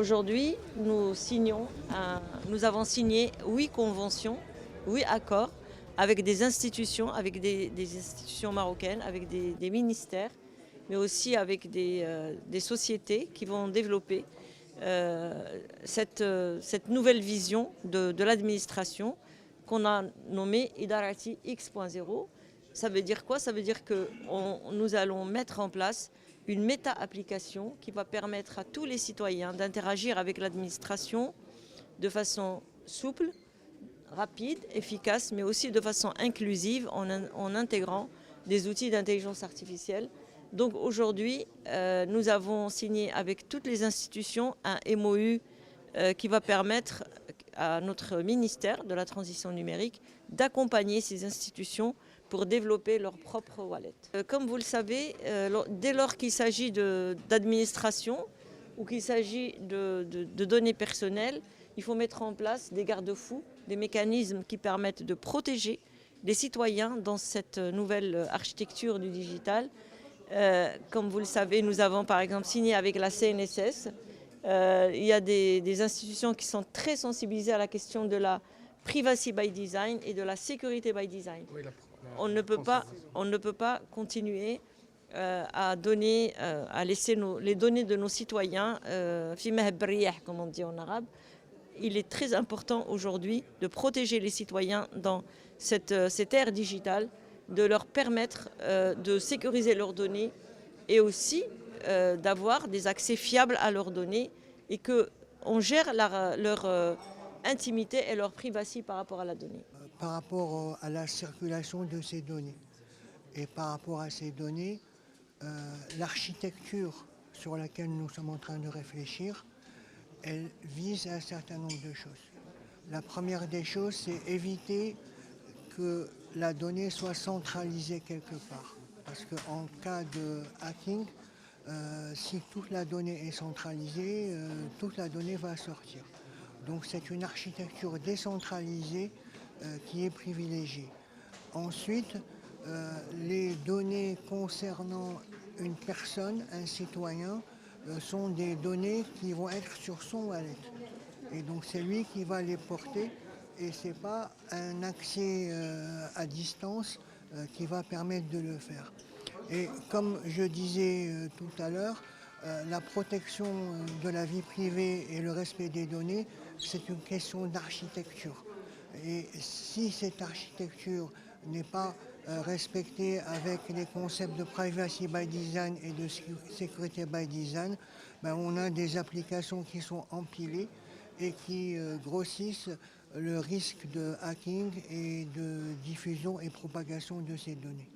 aujourd'hui, nous avons signé 8 conventions, 8 accords avec des institutions, des institutions marocaines, avec des ministères, mais aussi avec des sociétés qui vont développer cette nouvelle vision de l'administration qu'on a nommée Idarati X.0. Ça veut dire quoi? Ça veut dire que nous allons mettre en place une méta-application qui va permettre à tous les citoyens d'interagir avec l'administration de façon souple, rapide, efficace, mais aussi de façon inclusive en intégrant des outils d'intelligence artificielle. Donc aujourd'hui, nous avons signé avec toutes les institutions un MOU qui va permettre à notre ministère de la Transition numérique d'accompagner ces institutions pour développer leur propre wallet. Comme vous le savez, dès lors qu'il s'agit d'administration ou qu'il s'agit de données personnelles, il faut mettre en place des garde-fous, des mécanismes qui permettent de protéger les citoyens dans cette nouvelle architecture du digital. Comme vous le savez, nous avons par exemple signé avec la CNSS. Il y a des institutions qui sont très sensibilisées à la question de la privacy by design et de la sécurité by design. Oui, on ne peut pas continuer à laisser les données de nos citoyens, comme on dit en arabe. Il est très important aujourd'hui de protéger les citoyens dans cette ère digitale, de leur permettre de sécuriser leurs données et aussi d'avoir des accès fiables à leurs données et qu'on gère leur intimité et leur privacy par rapport à la donnée. Par rapport à la circulation de ces données et par rapport à ces données, l'architecture sur laquelle nous sommes en train de réfléchir, elle vise un certain nombre de choses. La première des choses, c'est éviter que la donnée soit centralisée quelque part. Parce qu'en cas de hacking, si toute la donnée est centralisée, toute la donnée va sortir. Donc c'est une architecture décentralisée qui est privilégiée. Ensuite, les données concernant une personne, un citoyen, sont des données qui vont être sur son wallet. Et donc c'est lui qui va les porter et ce n'est pas un accès à distance qui va permettre de le faire. Et comme je disais tout à l'heure, la protection de la vie privée et le respect des données, c'est une question d'architecture. Et si cette architecture n'est pas respectée avec les concepts de privacy by design et de sécurité by design, ben on a des applications qui sont empilées et qui grossissent le risque de hacking et de diffusion et propagation de ces données.